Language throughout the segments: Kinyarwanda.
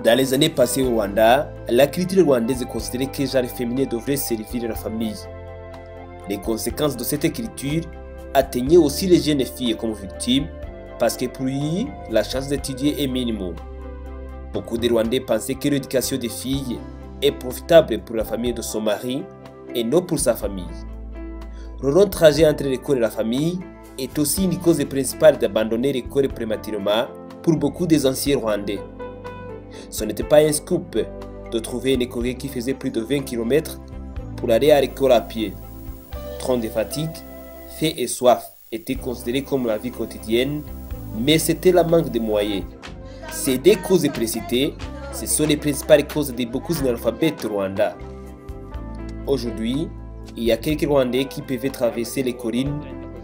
Dans les années passées au Rwanda, la culture rwandaise considérait que le genre féminin devrait servir la famille. Les conséquences de cette écriture atteignaient aussi les jeunes filles comme victimes parce que pour eux, la chance d'étudier est minimum. Beaucoup de Rwandais pensaient que l'éducation des filles est profitable pour la famille de son mari et non pour sa famille. Le long trajet entre l'école et la famille est aussi une cause principale d'abandonner l'école prématurément pour beaucoup des anciens Rwandais. Ce n'était pas un scoop de trouver un écolier qui faisait plus de 20 km pour aller à l'école à pied. Trop de fatigue, faim et soif étaient considérés comme la vie quotidienne, mais c'était le manque de moyens. Ces deux causes précitées, ce sont les principales causes de beaucoup d'analphabètes au Rwanda. Aujourd'hui, il y a quelques Rwandais qui peuvent traverser les collines,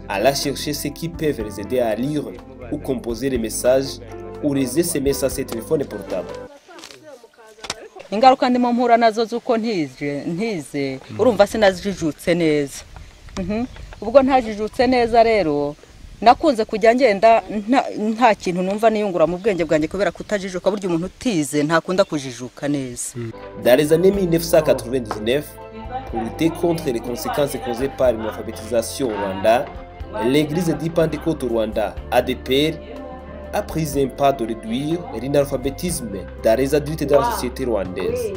aller chercher ceux qui peuvent les aider à lire ou composer les messages ou les SMS à ses téléphones portables. Ingaruka ndimo mpura nazo zuko ntize urumva sinazijutse neza. Ubwo ntajijutse neza rero nakunze kujya ngenda nta kintu numva niyungura mu bwenge bwanjye kubera kutajijuka buryo umuntu utize ntakunda kujijuka neza. Dans les années 1999, pour lutter contre les conséquences causées par l'alphabétisation au Rwanda, l'église du Pentecôte au Rwanda, ADPR, a pris un pas de réduire l'analphabétisme dans les adultes de la société rwandaise.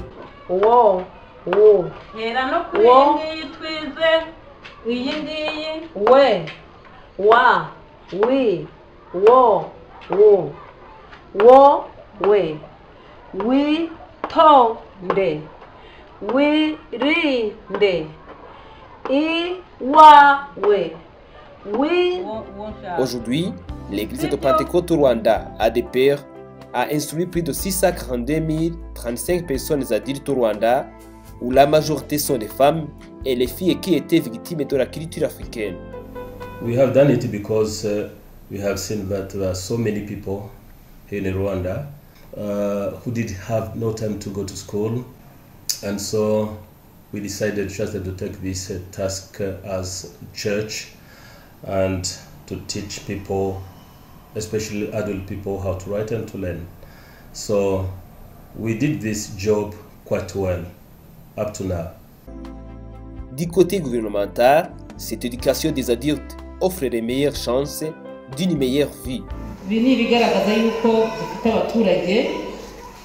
Aujourd'hui, l'église de Pentecôte au Rwanda, ADPR, a instruit plus de 642 035 personnes adultes au Rwanda, où la majorité sont des femmes et les filles qui étaient victimes de la culture africaine. We have done it because we have seen that there are so many people here in Rwanda who did have no time to go to school, and so we decided just to take this task as church and to teach people, especially adult people, how to write and to learn. So we did this job quite well up to now. Du côté gouvernemental, cette éducation des adultes offre les meilleures chances d'une meilleure vie. Ibi ni ibigaragaza yuko dufite abaturage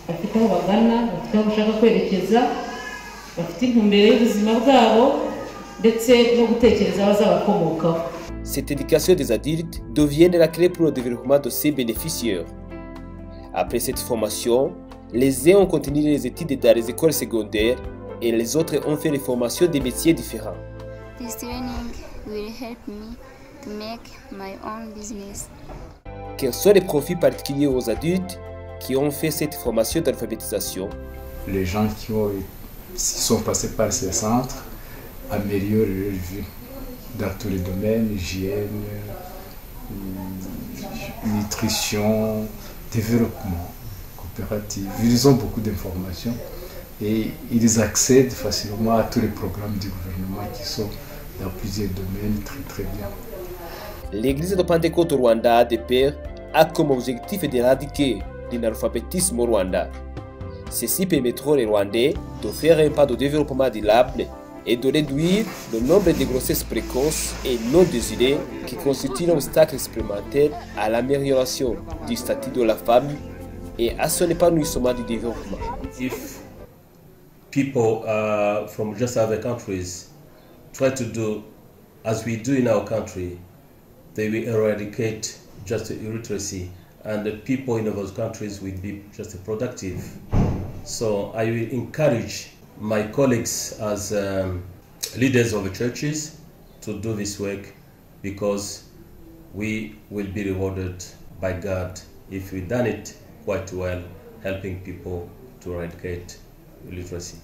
bafite aho bagana, bafite aho bashaka kwerekeza, bafite intumbero y'ubuzima bwabo ndetse no gutekereza abazabakomokaho. Cette éducation des adultes devient la clé pour le développement de ses bénéficiaires. Après cette formation, les uns ont continué les études dans les écoles secondaires et les autres ont fait les formations des métiers différents. This training will help me to make my own business. Quels sont les profits particuliers aux adultes qui ont fait cette formation d'alphabétisation? Les gens qui sont passés par ces centres améliorent leur vie dans tous les domaines, hygiène, nutrition, développement, coopérative. Ils ont beaucoup d'informations et ils accèdent facilement à tous les programmes du gouvernement qui sont dans plusieurs domaines très bien. L'église de Pentecôte au Rwanda, ADPR, a comme objectif d'éradiquer l'analphabétisme au Rwanda. Ceci permettra aux Rwandais de faire un pas de développement durable et de réduire le nombre de grossesses précoces et non désirées qui constituent un obstacle supplémentaire à l'amélioration du statut de la femme et à son épanouissement du développement. If people from just other countries try to do as we do in our country, they will eradicate just illiteracy, and the people in those countries will be just productive. So I will encourage my colleagues as leaders of the churches to do this work, because we will be rewarded by God if we've done it quite well, helping people to eradicate illiteracy.